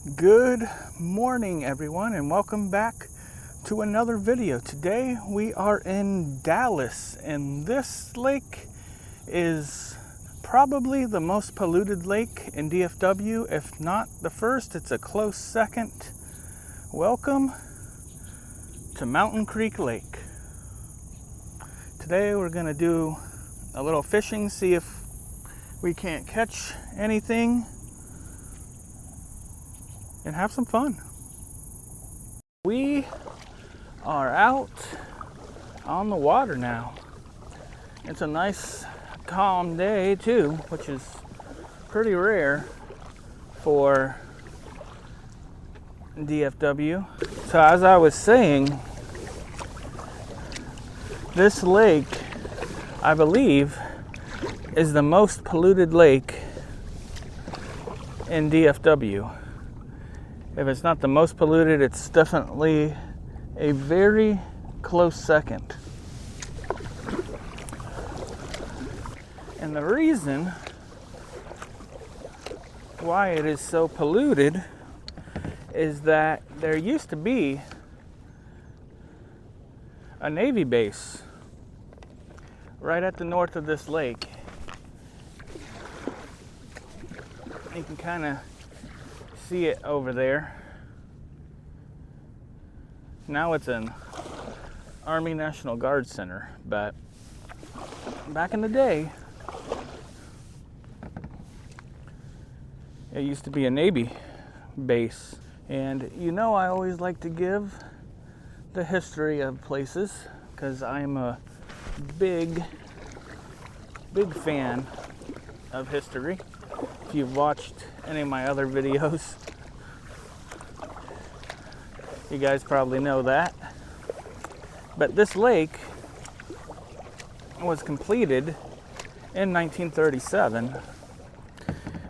Good morning, everyone, and welcome back to another video. Today we are in Dallas, and this lake is probably the most polluted lake in DFW. If not the first, it's a close second. Welcome to Mountain Creek Lake. Today we're going to do a little fishing, see if we can't catch anything, and have some fun. We are out on the water now. It's a nice calm day too, which is pretty rare for DFW. So as I was saying, this lake, I believe, is the most polluted lake in DFW. If it's not the most polluted, it's definitely a very close second. And the reason why it is so polluted is that there used to be a Navy base right at the north of this lake. You can kind of see it over there. Now it's an Army National Guard Center, but back in the day, it used to be a Navy base. And you know, I always like to give the history of places because I'm a big fan of history. If you've watched any of my other videos, you guys probably know that. But this lake was completed in 1937,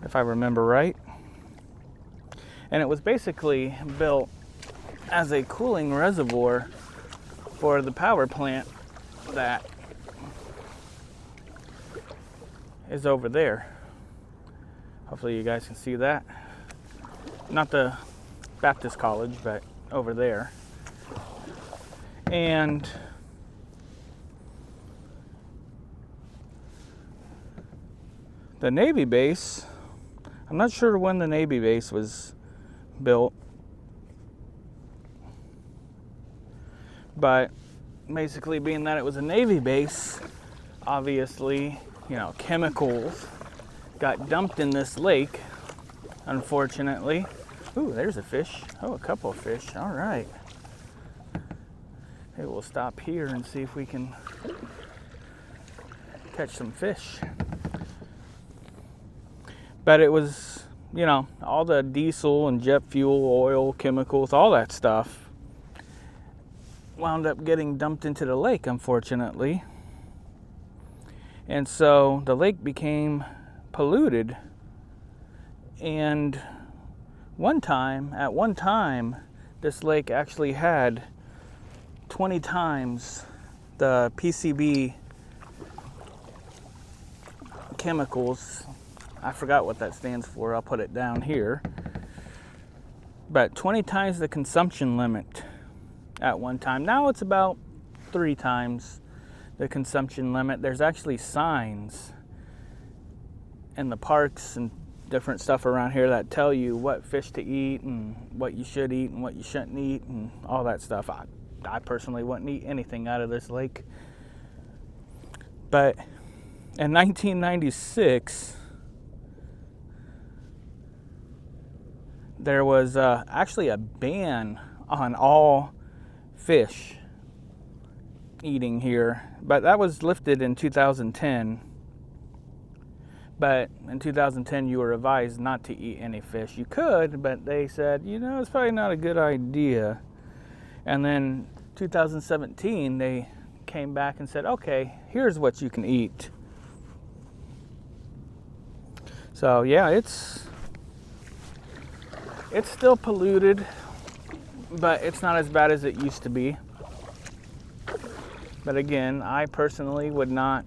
if I remember right. And it was basically built as a cooling reservoir for the power plant that is over there. Hopefully you guys can see that. Not the Baptist College, but over there. And the Navy base, I'm not sure when the Navy base was built, but basically being that it was a Navy base, obviously, you know, chemicals got dumped in this lake, unfortunately. Ooh, there's a fish. Oh, a couple of fish. All right. Hey, we'll stop here and see if we can catch some fish. But it was, you know, all the diesel and jet fuel, oil, chemicals, all that stuff wound up getting dumped into the lake, unfortunately. And so the lake became polluted. And at one time, this lake actually had 20 times the PCB chemicals. I forgot what that stands for. I'll put it down here. But 20 times the consumption limit at one time. Now it's about 3 times the consumption limit. There's actually signs in the parks and different stuff around here that tell you what fish to eat and what you should eat and what you shouldn't eat and all that stuff. I personally wouldn't eat anything out of this lake. But in 1996, there was actually a ban on all fish eating here, but that was lifted in 2010. But in 2010, you were advised not to eat any fish. You could, but they said, you know, it's probably not a good idea. And then 2017, they came back and said, okay, here's what you can eat. So yeah, it's still polluted, but it's not as bad as it used to be. But again, I personally would not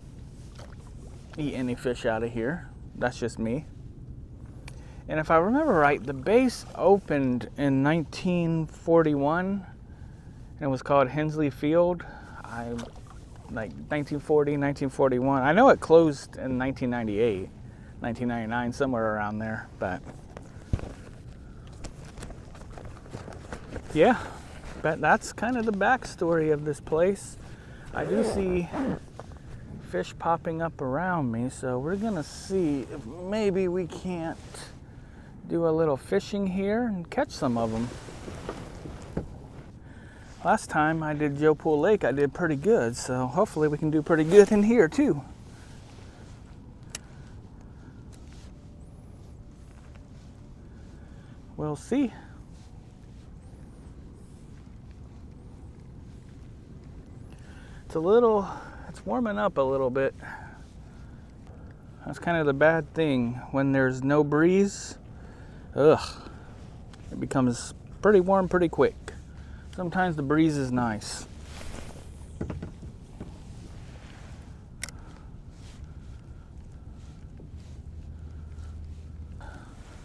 eat any fish out of here. That's just me. And if I remember right, the base opened in 1941 and it was called Hensley Field. Like 1940, 1941. I know it closed in 1998, 1999, somewhere around there, but yeah, but that's kind of the backstory of this place. I do see fish popping up around me, so we're gonna see if maybe we can't do a little fishing here and catch some of them. Last time I did Joe Pool Lake, I did pretty good, so hopefully we can do pretty good in here too. We'll see. It's warming up a little bit. That's kind of the bad thing. When there's no breeze, it becomes pretty warm pretty quick. Sometimes the breeze is nice.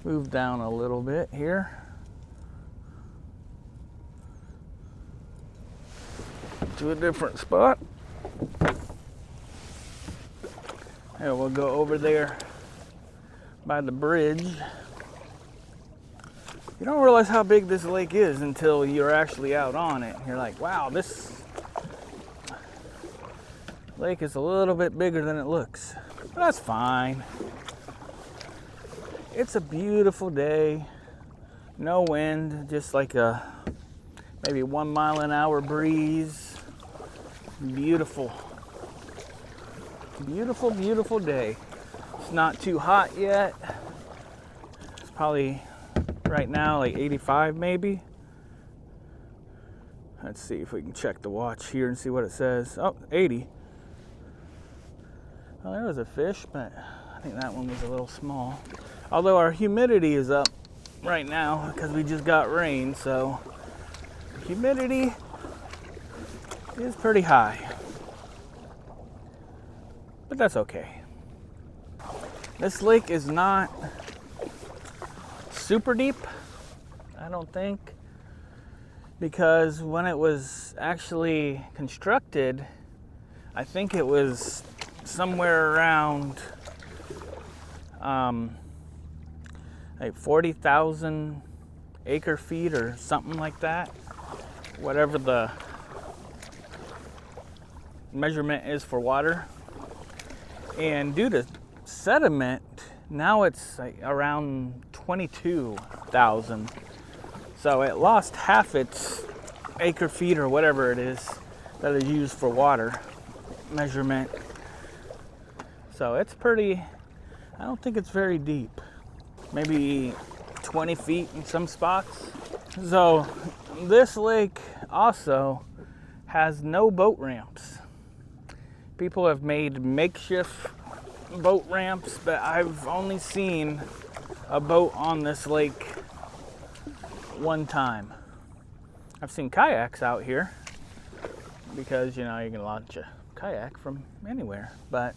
Move down a little bit here. To a different spot. And we'll go over there by the bridge. You don't realize how big this lake is until you're actually out on it. You're like, wow, this lake is a little bit bigger than it looks. But that's fine. It's a beautiful day. No wind, just like a maybe 1 mile an hour breeze. Beautiful. Beautiful, beautiful day. It's not too hot yet. It's probably right now like 85 maybe. Let's see if we can check the watch here and see what it says. Oh, 80. Well, there was a fish, but I think that one was a little small. Although our humidity is up right now because we just got rain, so humidity is pretty high. But that's okay. This lake is not super deep, I don't think, because when it was actually constructed, I think it was somewhere around like 40,000 acre feet or something like that, whatever the measurement is for water. And due to sediment, now it's like around 22,000. So it lost half its acre feet or whatever it is that is used for water measurement. So it's pretty, I don't think it's very deep. Maybe 20 feet in some spots. So this lake also has no boat ramps. People have made makeshift boat ramps, but I've only seen a boat on this lake one time. I've seen kayaks out here because, you know, you can launch a kayak from anywhere. But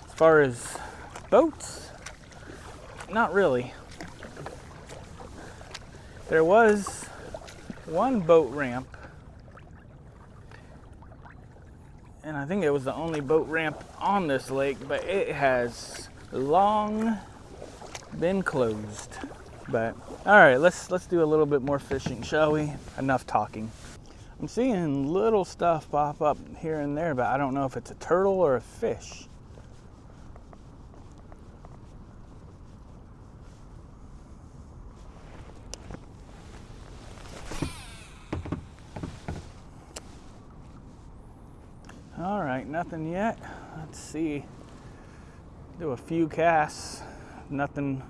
as far as boats, not really. There was one boat ramp, and I think it was the only boat ramp on this lake, but it has long been closed. But all right, let's do a little bit more fishing, shall we? Enough talking. I'm seeing little stuff pop up here and there, but I don't know if it's a turtle or a fish. All right, nothing yet. Let's see. Do a few casts. Nothing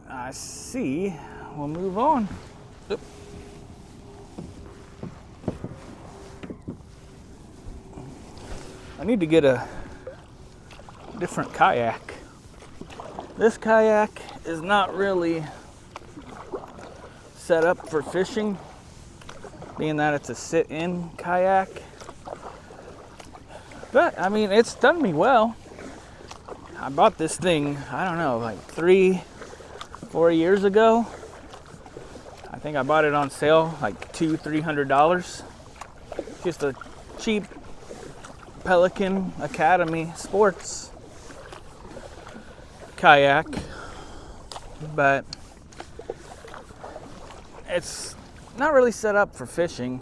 I see. We'll move on. Oop. I need to get a different kayak. This kayak is not really set up for fishing, being that it's a sit-in kayak. But I mean, it's done me well. I bought this thing, I don't know, like 3-4 years ago. I think I bought it on sale, like $200-300. Just a cheap Pelican Academy Sports kayak, but it's not really set up for fishing.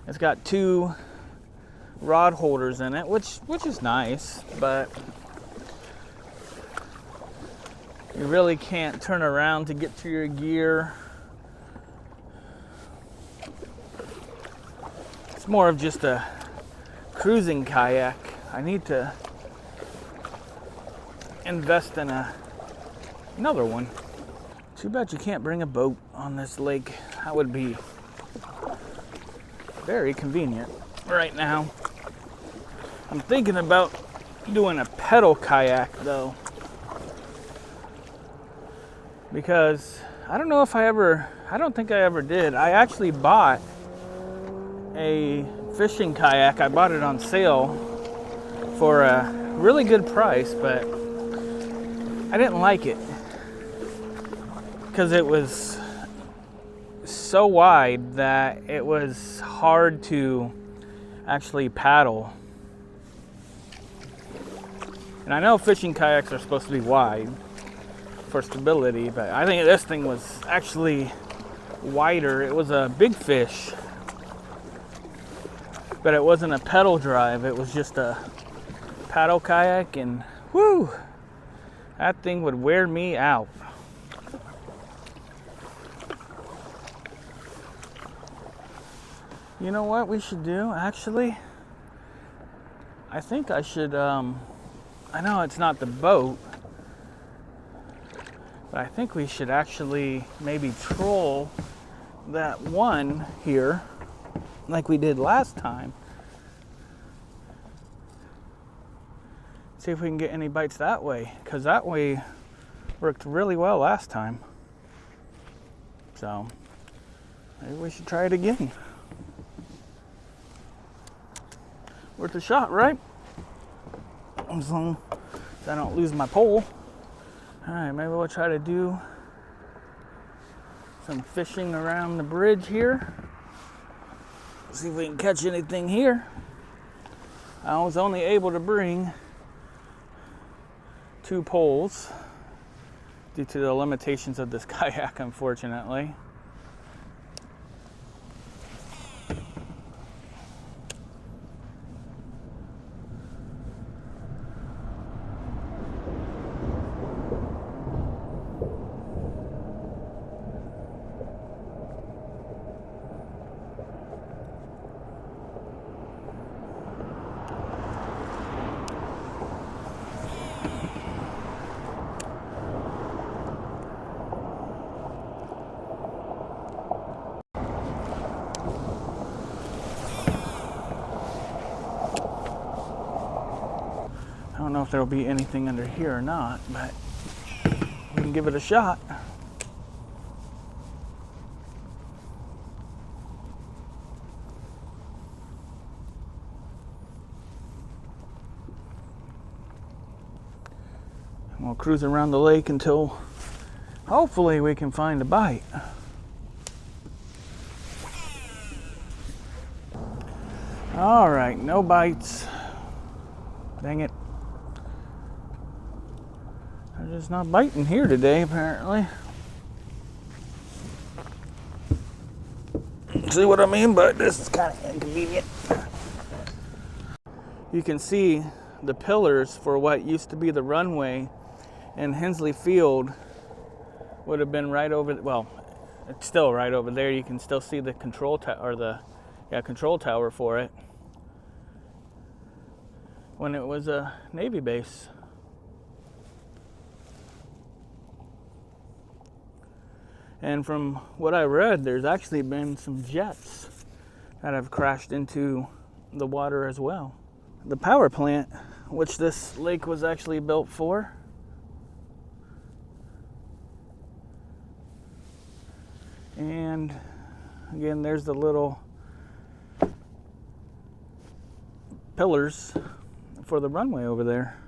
It's got 2 rod holders in it, which is nice, but you really can't turn around to get to your gear. It's more of just a cruising kayak. I need to invest in another one. Too bad you can't bring a boat on this lake. That would be very convenient. Right now, I'm thinking about doing a pedal kayak though, because I don't know if I don't think I ever did. I actually bought a fishing kayak. I bought it on sale for a really good price, but I didn't like it because it was so wide that it was hard to actually paddle. And I know fishing kayaks are supposed to be wide for stability, but I think this thing was actually wider. It was a big fish, but it wasn't a pedal drive. It was just a paddle kayak, and whoo, that thing would wear me out. You know what we should do, actually? I think I should, I know it's not the boat, but I think we should actually maybe troll that one here like we did last time. See if we can get any bites that way, because that way worked really well last time. So maybe we should try it again. Worth a shot, right? As long as I don't lose my pole. All right, maybe we'll try to do some fishing around the bridge here. See if we can catch anything here. I was only able to bring 2 poles due to the limitations of this kayak, unfortunately. I don't know if there'll be anything under here or not, but we can give it a shot. And we'll cruise around the lake until hopefully we can find a bite. All right, no bites. Dang it. They're just not biting here today, apparently. See what I mean? But this is kind of inconvenient. You can see the pillars for what used to be the runway in Hensley Field would have been right over, well, it's still right over there. You can still see the control control tower for it when it was a Navy base. And from what I read, there's actually been some jets that have crashed into the water as well. The power plant, which this lake was actually built for, and again, there's the little pillars for the runway over there.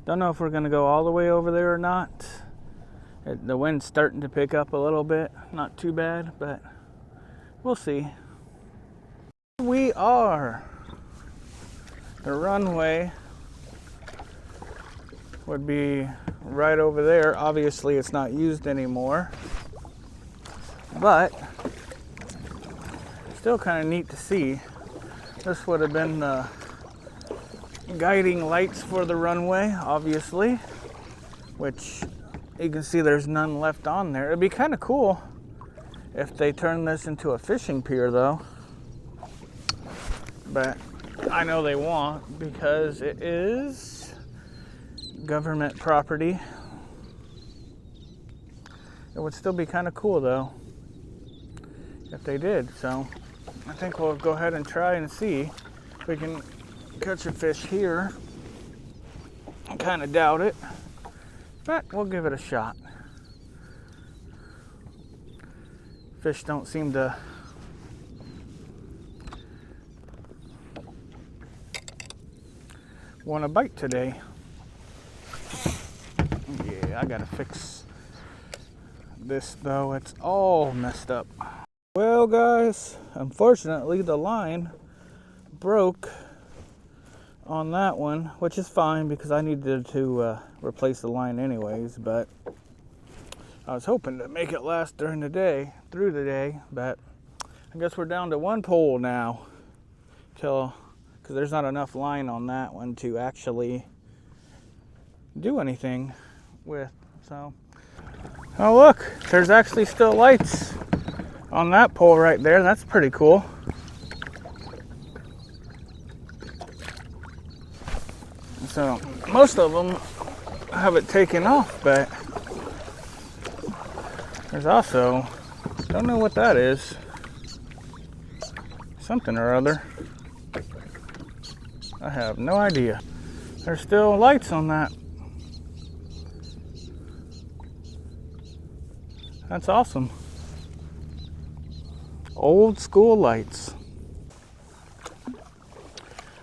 Don't know if we're gonna go all the way over there or not. The wind's starting to pick up a little bit. Not too bad, but we'll see. We are. The runway would be right over there. Obviously it's not used anymore, but still kind of neat to see. This would have been the guiding lights for the runway, obviously, which you can see there's none left on there. It'd be kind of cool if they turned this into a fishing pier though, but I know they won't because it is government property. It would still be kind of cool though if they did, so I think we'll go ahead and try and see if we can catch a fish here. I kind of doubt it, but we'll give it a shot. Fish don't seem to want to bite today. Yeah, I gotta fix this though. It's all messed up. Well guys, unfortunately the line broke on that one, which is fine because I needed to replace the line anyways, but I was hoping to make it last through the day, but I guess we're down to one pole now because there's not enough line on that one to actually do anything with. So, oh look, there's actually still lights on that pole right there. That's pretty cool. So most of them have it taken off, but there's also, don't know what that is, something or other. I have no idea. There's still lights on that. That's awesome. Old school lights.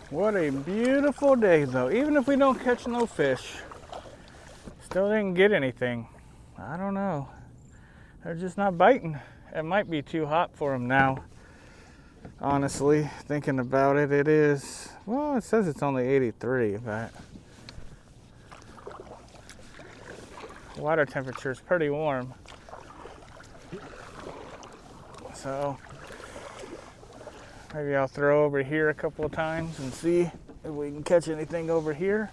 What a beautiful day though. Even if we don't catch no fish, still didn't get anything. I don't know. They're just not biting. It might be too hot for them now. Honestly, thinking about it, it is. Well, it says it's only 83, but water temperature is pretty warm. So maybe I'll throw over here a couple of times and see if we can catch anything over here.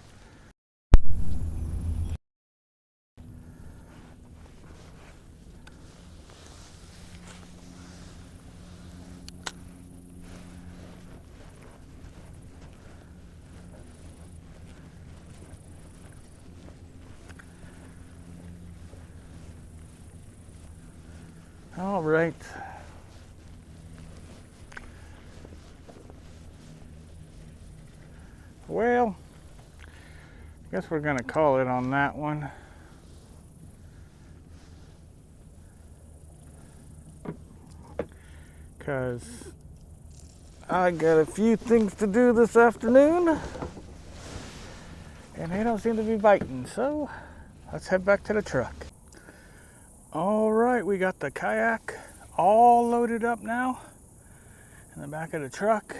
All right. Well, I guess we're gonna call it on that one. Because I got a few things to do this afternoon and they don't seem to be biting, so let's head back to the truck. All right, we got the kayak all loaded up now in the back of the truck.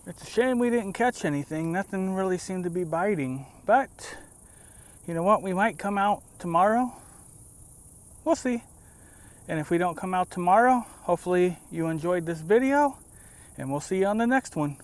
It's a shame we didn't catch anything. Nothing really seemed to be biting, but you know what? We might come out tomorrow. We'll see. And if we don't come out tomorrow, hopefully you enjoyed this video and we'll see you on the next one.